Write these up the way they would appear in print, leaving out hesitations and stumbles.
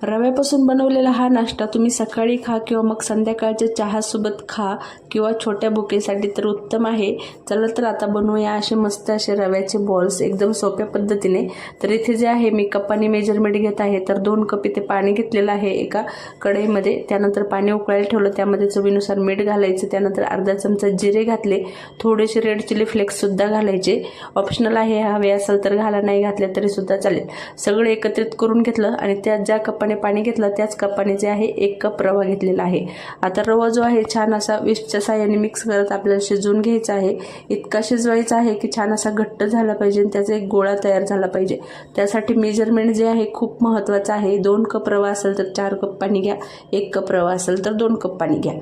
रव्यापासून बनवलेला हा नाश्ता तुम्ही सकाळी खा किंवा मग संध्याकाळच्या चहासोबत खा किंवा छोट्या भुकेसाठी तर उत्तम आहे। चला तर आता बनवूया असे मस्त असे रव्याचे बॉल्स एकदम सोप्या पद्धतीने। तर इथे जे आहे मी कपाने मेजरमेंट घेत आहे। तर 2 कप इथे पाणी घेतलेलं आहे एका कढईमध्ये। त्यानंतर पाणी उकळायला ठेवलं, त्यामध्ये चवीनुसार मीठ घालायचं, त्यानंतर अर्धा चमचा जिरे घातले, थोडेसे रेड चिली फ्लेक्स सुद्धा घालायचे, ऑप्शनल आहे, हवे असेल तर घाला, नाही घातले तरी सुद्धा चालेल। सगळे एकत्रित करून घेतलं आणि त्यात ज्या कपाने पाणी घेतलं त्याच कपाने जे आहे 1 कप रवा घेतलेला आहे। आता रवा जो आहे छान असा विस्कच्या साहाय्याने मिक्स करत आपल्याला शिजवून घ्यायचा आहे। इतका शिजवायचा आहे की छान असा घट्ट झाला पाहिजे, त्याचा एक गोळा तयार झाला पाहिजे। त्यासाठी मेजरमेंट जे आहे खूप महत्त्वाचं आहे। 2 कप रवा असेल तर 4 कप पाणी घ्या, 1 कप रवा असेल तर 2 कप पाणी घ्या।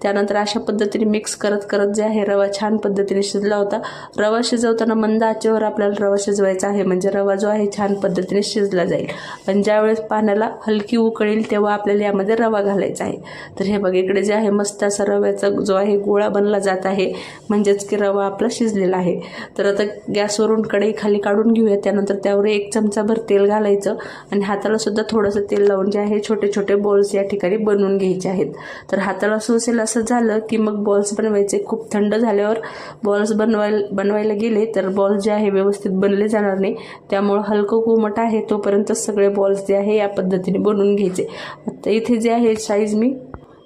त्यानंतर अशा पद्धतीने मिक्स करत करत जे आहे रवा छान पद्धतीने शिजला होता। रवा शिजवताना मंद आचेवर आपल्याला रवा शिजवायचा आहे, म्हणजे रवा जो आहे छान पद्धतीने शिजला जाईल। आणि ज्यावेळेस पाण्याला हलकी उकळेल तेव्हा आपल्याला यामध्ये रवा घालायचा आहे। तर हे बघा इकडे जे आहे मस्त असा रव्याचा जो आहे गोळा बनला जात आहे, म्हणजेच की रवा आपला शिजलेला आहे। तर आता गॅसवरून कढई खाली काढून घेऊया। त्यानंतर त्यावर 1 चमचाभर तेल घालायचं आणि हाताला सुद्धा थोडंसं तेल लावून जे आहे छोटे छोटे बॉल्स या ठिकाणी बनवून घ्यायचे आहेत। तर हाताला सोसेल असं झालं की मग बॉल्स बनवायचे। खूप थंड झाल्यावर बॉल्स बनवायला गेले तर बॉल्स जे आहे व्यवस्थित बनले जाणार नाही, त्यामुळे हलकं कोमट आहे तोपर्यंत सगळे बॉल्स जे आहे या पद्धतीने बनवून घ्यायचे। आता इथे जे आहे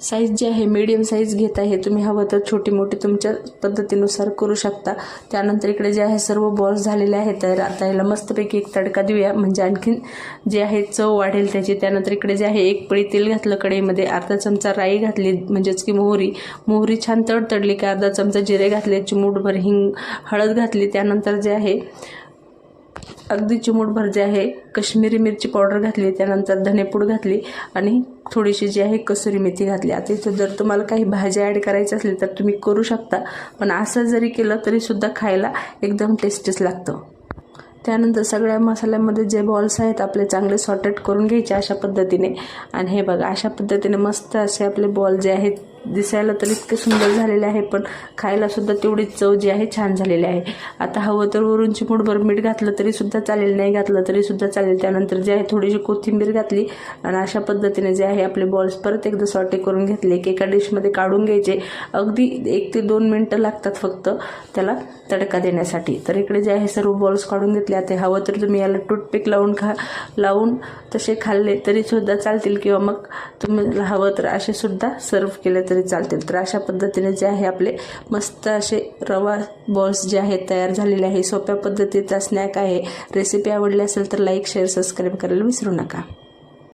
साईज जी आहे मीडियम साईज घेत आहे, तुम्ही हवं तर छोटी मोठी तुमच्या पद्धतीनुसार करू शकता। त्यानंतर इकडे जे आहे सर्व बॉल्स झालेले आहेत। तर आता याला मस्तपैकी एक तडका देऊया, म्हणजे आणखीन जे आहे चव वाढेल त्याची। त्यानंतर इकडे जे आहे 1 पळी तेल घातलं कढईमध्ये, अर्धा चमचा राई घातली म्हणजेच की मोहरी छान तडतडली की अर्धा चमचा जिरे घातले, चिमूटभर हिंग, हळद घातली। त्यानंतर जे आहे अगदी चिमूटभर जे आहे कश्मीरी मिरची पावडर घातली, त्यानंतर धनेपूड घातली आणि थोडीशी जी आहे कसुरी मेथी घातली। आता इथे जर तुम्हाला काही भाज्या ॲड करायच्या असतील तर तुम्ही करू शकता, पण असं जरी केलं तरी सुद्धा खायला एकदम टेस्टीच लागतं। त्यानंतर सगळ्या मसाल्यामध्ये जे बॉल्स आहेत आपले चांगले सॉर्टेट करून घ्यायचे अशा पद्धतीने। आणि हे बघा अशा पद्धतीने मस्त असे आपले बॉल जे आहेत दिसायला तर इतके सुंदर झालेले आहे, पण खायला सुद्धा तेवढीच चव जी आहे छान झालेली आहे। आता हवं तर वरून चिमूटभर मीठ घातलं तरी सुद्धा चालेल, नाही घातलं तरी सुद्धा चालेल। त्यानंतर जे आहे थोडीशी कोथिंबीर घातली आणि अशा पद्धतीने जे आहे आपले बॉल्स परत एकदा सॉटे करून घेतले की एका डिशमध्ये काढून घ्यायचे। अगदी 1 ते 2 मिनिटं लागतात फक्त त्याला तडका देण्यासाठी। तर इकडे जे आहे सर्व बॉल्स काढून घेतले। आता हवं तर तुम्ही याला टूथपिक लावून तसे खाल्ले तरी सुद्धा चालतील, किंवा मग तुम्हाला हवं तर असे सुद्धा सर्व केले तरी चालतील। तर अशा पद्धतीने जे आहे आपले मस्त असे रवा बॉल्स जे आहेत तयार झालेले आहे। सोप्या पद्धतीचा स्नॅक आहे। रेसिपी आवडली असेल तर लाईक, शेअर, सबस्क्राईब करायला विसरू नका।